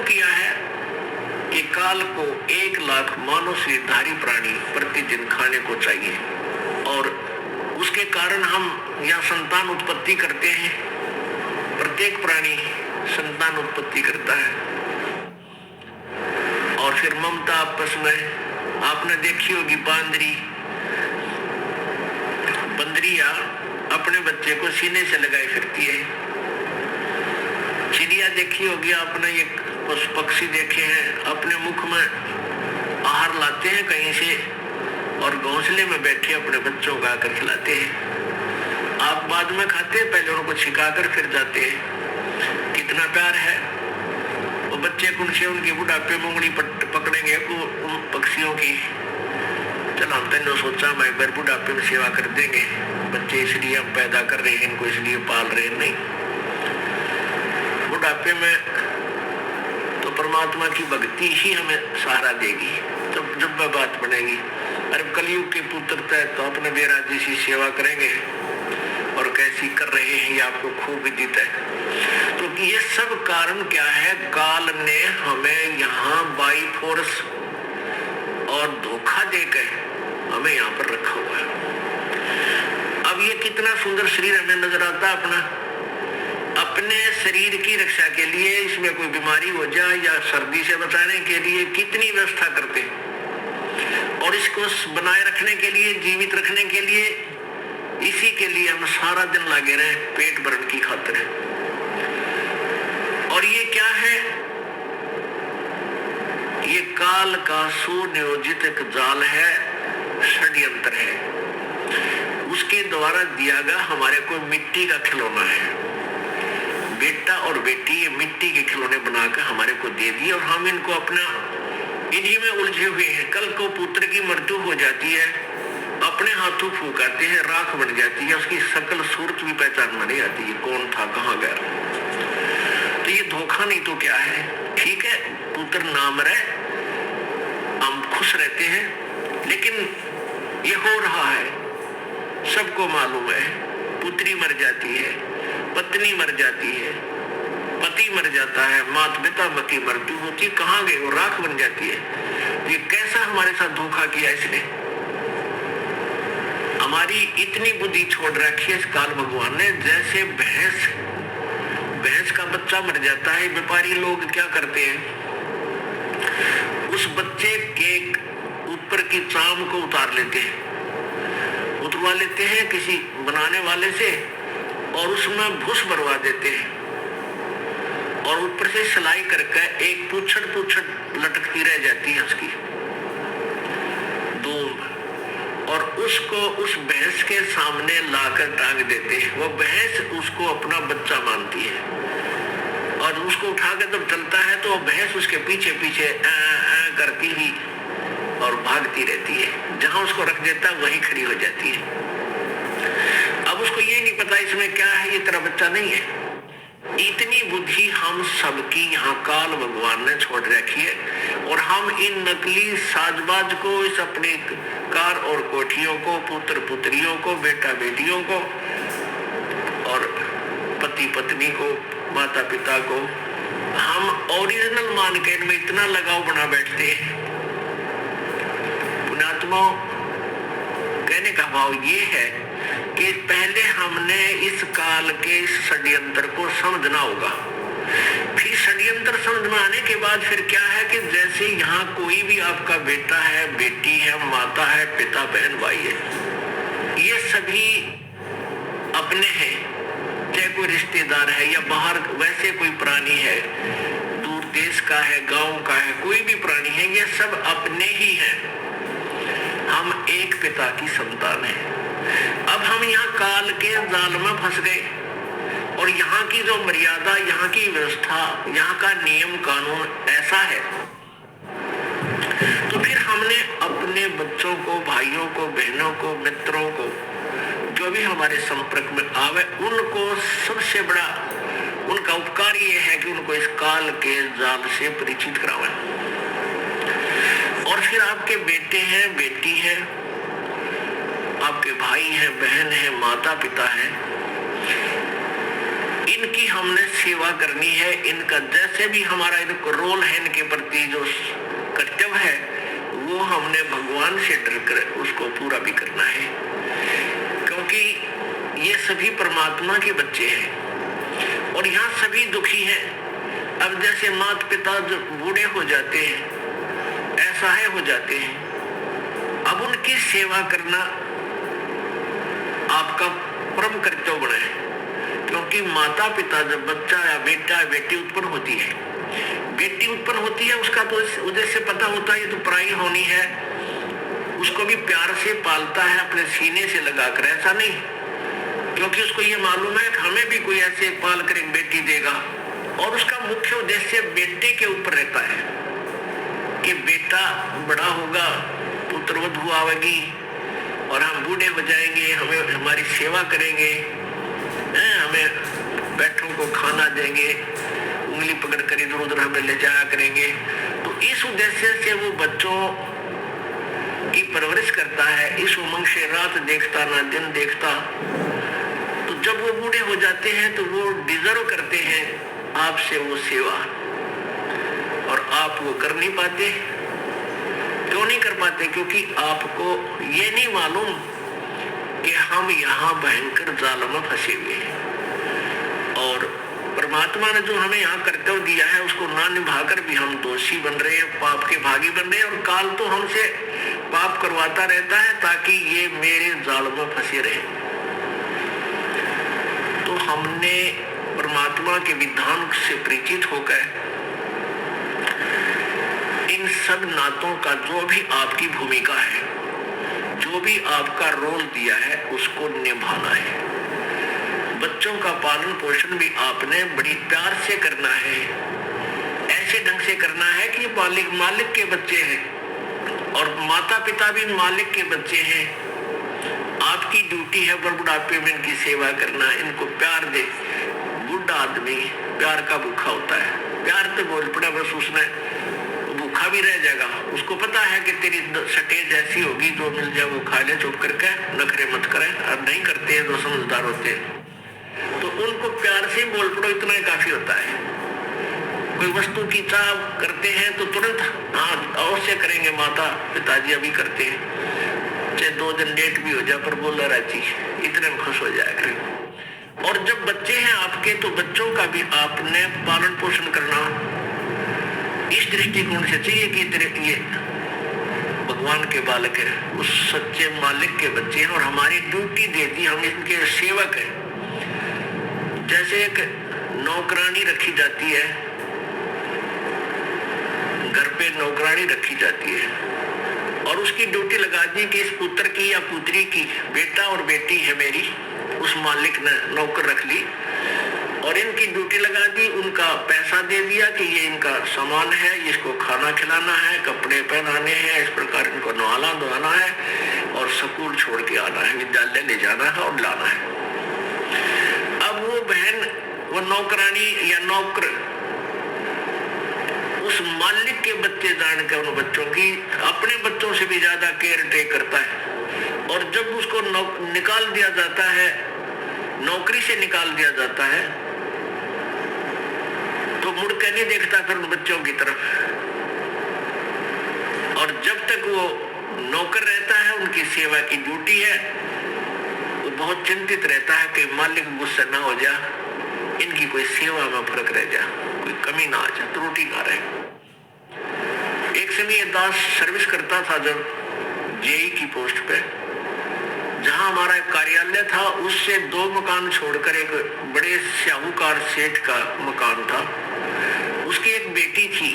किया है कि काल को 1 लाख मानव शरीरधारी प्राणी प्रतिदिन खाने को चाहिए, और उसके कारण हम यहाँ संतान उत्पत्ति करते हैं। प्रत्येक प्राणी संतान उत्पत्ति करता है, और फिर ममता आपस में आपने देखी होगी। बंदरिया अपने बच्चे को सीने से लगाए फिरती है। चिड़िया देखी होगी आपने, ये पशु पक्षी देखे हैं, अपने मुख में आहार लाते हैं कहीं से और घोंसले में बैठे अपने बच्चों को आकर खिलाते हैं। आप बाद में खाते हैं, पहले उनको छिकाकर फिर जाते हैं। कितना प्यार है वो बच्चे को, उनसे उनकी बुढ़ापे में उंगली पकड़ेंगे उन पक्षियों की। चल हम तो सोचा मैं बार बुढ़ापे में सेवा कर देंगे, बच्चे इसलिए हम पैदा कर रहे हैं, इनको इसलिए पाल रहे हैं। नहीं, बुढ़ापे में तो परमात्मा की भक्ति ही हमें सहारा देगी, जब वह बात बनेगी। अरे कलयुग के पुत्र तय तो अपने बेराजी सी सेवा करेंगे, और कैसी कर रहे हैं ये आपको खूब विदित है। तो ये सब कारण क्या है? काल ने हमें यहाँ बाई फोर्स और धोखा देकर हमें यहाँ पर रखा हुआ है। अब ये कितना सुंदर शरीर हमें नजर आता है अपना। अपने शरीर की रक्षा के लिए, इसमें कोई बीमारी हो जाए या सर्दी से बचाने के लिए कितनी व्यवस्था करते हैं, और इसको बनाए रखने के लिए, जीवित रखने के लिए, इसी के लिए हम सारा दिन लगे रहे पेट भरण की खातिर। और ये क्या है? ये काल का सुनियोजित एक जाल है, षड्यंत्र है। उसके द्वारा दिया गया हमारे को मिट्टी का खिलौना है। बेटा और बेटी ये मिट्टी के खिलौने बनाकर हमारे को दे दिए, और हम इनको अपना इन्हीं में उलझे हुए हैं। कल को पुत्र की मृत्यु हो जाती है, अपने हाथों फूकाते हैं, राख बन जाती है, उसकी सकल सूरत भी पहचान में नहीं आती है, कौन था कहाँ गया। तो ये धोखा नहीं तो क्या है? ठीक है, पुत्र नाम रहे, हम खुश रहते हैं, लेकिन ये हो रहा है, सबको मालूम है। पुत्री मर जाती है, पत्नी मर जाती है, पति मर जाता है, माता पिता की मृत्यु होती है, कहाँ गए वो? राख बन जाती है। ये कैसा हमारे साथ धोखा किया इसने? हमारी इतनी बुद्धि छोड़ रखी है इस काल भगवान ने। जैसे भैंस का बच्चा मर जाता है, व्यापारी लोग क्या करते हैं, उस बच्चे के ऊपर की चाम को उतरवा लेते हैं किसी बनाने वाले से, और उसमें भूस भरवा देते हैं, और ऊपर से सिलाई करके एक पूछड़ लटकती रह जाती है उसकी दूम, और उसको उस भैंस के सामने लाकर टांग देते हैं। वो भैंस उसको अपना बच्चा मानती है, और उसको उठा के जब चलता है तो भैंस उसके पीछे पीछे करती ही और भागती रहती है। जहां उसको रख देता है वहीं खड़ी हो जाती है। अब उसको ये नहीं पता इसमें क्या है, ये तेरा बच्चा नहीं है। इतनी बुद्धि हम सबकी यहाँ काल भगवान ने छोड़ रखी है, और हम इन नकली साजबाज को, इस अपने कार और कोठियों को, पुत्र पुत्रियों को, बेटा बेटियों को, और पति पत्नी को, माता पिता को, हम ओरिजिनल मान के इनमें इतना लगाव बना बैठते हैं। पुण्यात्मा, कहने का भाव ये है कि पहले हमने इस काल के षड्यंत्र को समझना होगा। फिर षड्यंत्र समझ में आने के बाद फिर क्या है कि जैसे यहाँ कोई भी आपका बेटा है, बेटी है, माता है, पिता, बहन, भाई है, ये सभी अपने हैं। चाहे कोई रिश्तेदार है या बाहर वैसे कोई प्राणी है, दूर देश का है, गांव का है, कोई भी प्राणी है, ये सब अपने ही हैं। हम एक पिता की संतान है। अब हम यहाँ काल के जाल में फंस गए, और यहाँ की जो मर्यादा, यहाँ की व्यवस्था, यहाँ का नियम कानून ऐसा है, तो फिर हमने अपने बच्चों को, भाइयों को, बहनों को, मित्रों को, जो भी हमारे संपर्क में आवे, उनको सबसे बड़ा उनका उपकार ये है कि उनको इस काल के जाल से परिचित करावें। और फिर आपके बेटे हैं, बेटी है, आपके भाई हैं, बहन है, माता पिता है, इनकी हमने सेवा करनी है। इनका जैसे भी हमारा इनको रोल है, इनके प्रति जो कर्तव्य है वो हमने भगवान से डर कर उसको पूरा भी करना है, क्योंकि ये सभी परमात्मा के बच्चे हैं और यहाँ सभी दुखी हैं। अब जैसे माता पिता जो बूढ़े हो जाते हैं, असहाय हो जाते हैं, अब उनकी सेवा करना आपका परम कर्तव्य बना है, क्योंकि माता पिता जब बच्चा या बेटा बेटी उत्पन्न होती है, बेटी उत्पन्न होती है उसका तो उद्देश्य पता होता है ये तो पराई होनी है, उसको भी प्यार से पालता है अपने सीने से लगाकर, ऐसा नहीं, क्योंकि उसको ये मालूम है कि हमें भी कोई ऐसे पाल कर एक बेटी देगा। और उसका मुख्य उद्देश्य बेटे के ऊपर रहता है कि बेटा बड़ा होगा, पुत्रवधू आवेगी और हम बूढ़े हो जाएंगे, हमें हमारी सेवा करेंगे, हमें बैठों को खाना देंगे, उंगली पकड़ कर इधर उधर हमें ले जाया करेंगे। तो इस उद्देश्य से वो बच्चों की परवरिश करता है, इस उमंग से रात देखता ना दिन देखता। तो जब वो बूढ़े हो जाते हैं तो वो डिजर्व करते हैं आपसे वो सेवा, और आप वो कर नहीं पाते। क्यों नहीं कर पाते? क्योंकि आपको ये नहीं मालूम कि हम यहाँ भयंकर जाल में फंसे हुए हैं और परमात्मा ने जो हमें यहाँ कर्तव्य दिया है उसको ना निभाकर भी हम दोषी बन रहे हैं, पाप के भागी बन रहे हैं, और काल तो हमसे पाप करवाता रहता है ताकि ये मेरे जाल में फंसे रहे। तो हमने परमात्मा के विधान से परिचित होकर इन सब नातों का जो भी आपकी भूमिका है, जो भी आपका रोल दिया है उसको निभाना है। बच्चों का पालन पोषण भी आपने बड़ी प्यार से करना है, ऐसे ढंग से करना है कि मालिक के बच्चे हैं और माता पिता भी मालिक के बच्चे हैं। आपकी ड्यूटी है बुढ़ापे में इनकी सेवा करना, इनको प्यार दे। बुढ़ा आदमी प्यार का भूखा होता है, प्यार तो बोल पड़ा बस उसने भूखा भी रह जाएगा। उसको पता है कि तेरी सटेज ऐसी होगी, जो मिल जाए वो खा ले, चुप करके नखरे मत करे। अब नहीं करते हैं जो समझदार होते हैं, तो उनको प्यार से बोल पड़ो, इतना ही काफी होता है। कोई वस्तु की चाह करते हैं तो तुरंत हाँ अवश्य करेंगे, माता पिताजी अभी करते हैं, चाहे 2 दिन लेट भी हो जाए पर बोला राजी, इतने में खुश हो जाया करें। और जब बच्चे हैं आपके तो बच्चों का भी आपने पालन पोषण करना इस दृष्टिकोण से चाहिए कि ये भगवान के बालक है, उस सच्चे मालिक के बच्चे हैं और हमारी ड्यूटी दे दी, हम इनके सेवक हैं। जैसे एक नौकरानी रखी जाती है, घर पे नौकरानी रखी जाती है और उसकी ड्यूटी लगा दी कि इस पुत्र की या पुत्री की, बेटा और बेटी है मेरी, उस मालिक ने नौकर रख ली और इनकी ड्यूटी लगा दी, उनका पैसा दे दिया कि ये इनका सामान है, इसको खाना खिलाना है, कपड़े पहनाने हैं, इस प्रकार इनको नहलाना धोना है और स्कूल छोड़ के आना है, विद्यालय ले जाना है और लाना है। अब वो बहन, वो नौकरानी या नौकर उस मालिक के बच्चे जानकर उन बच्चों की अपने बच्चों से भी ज्यादा केयर टेक करता है। और जब उसको निकाल दिया जाता है, नौकरी से निकाल दिया जाता है, तो मुड़ के नहीं देखता फिर उन बच्चों की तरफ। और जब तक वो नौकर रहता है, उनकी सेवा की ड्यूटी है, वो बहुत चिंतित रहता है कि मालिक गुस्सा ना हो जा, इनकी कोई सेवा में फर्क रह जा, कोई कमी ना आ जा, त्रुटि ना रहे। एक समय दास सर्विस करता था जब जेई की पोस्ट पे, जहां हमारा कार्यालय था उससे 2 मकान छोड़कर एक बड़े साहूकार सेठ का मकान था। उसकी एक बेटी थी,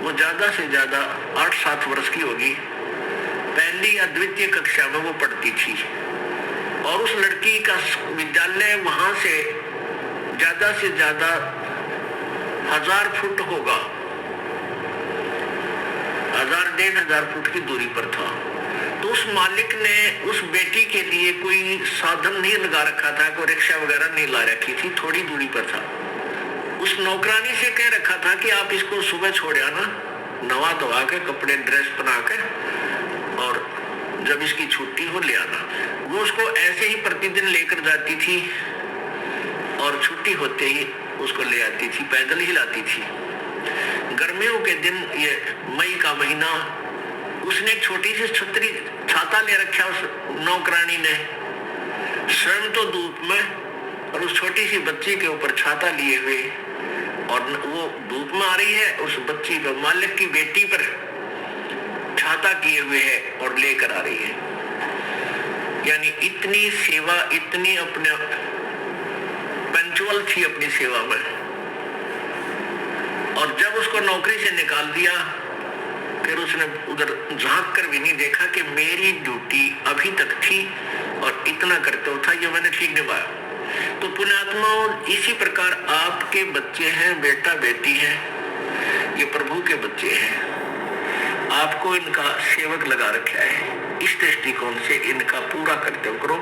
वो ज्यादा से ज्यादा 8-7 वर्ष की होगी, पहली या द्वितीय कक्षा में वो पढ़ती थी और उस लड़की का विद्यालय वहां से ज्यादा 1000 फुट होगा, 1000-1500 फुट की दूरी पर था। तो उस मालिक ने उस बेटी के लिए कोई साधन नहीं लगा रखा था, कोई रिक्शा वगैरह नहीं ला रखी थी, थोड़ी दूरी पर था। उस नौकरानी से कह रखा था कि आप इसको सुबह छोड़ आना, नवा धोवा के कपड़े ड्रेस बना के, और जब इसकी छुट्टी हो ले आना। वो उसको ऐसे ही प्रतिदिन लेकर जाती थी और छुट्टी होते ही उसको ले आती थी, पैदल ही लाती थी। गर्मियों के दिन, ये मई का महीना, उसने एक छोटी सी छतरी छाता ले रखा उस नौकरानी ने, स्वयं तो धूप में और उस छोटी सी बच्ची के ऊपर छाता लिए हुए, और वो धूप में आ रही है, उस बच्ची पर, मालिक की बेटी पर छाता किए हुए है और लेकर आ रही है। यानी इतनी सेवा, इतनी अपने पंचुअल थी अपनी सेवा में। और जब उसको नौकरी से निकाल दिया, फिर उसने उधर झांक कर भी नहीं देखा कि मेरी ड्यूटी अभी तक थी और इतना कर्तव्य था, ये मैंने ठीक निभाया। तो पुण्यात्माओं, इसी प्रकार आपके बच्चे हैं, बेटा बेटी है, ये प्रभु के बच्चे हैं, आपको इनका सेवक लगा रखा है। इस दृष्टिकोण से इनका पूरा कर्तव्य करो।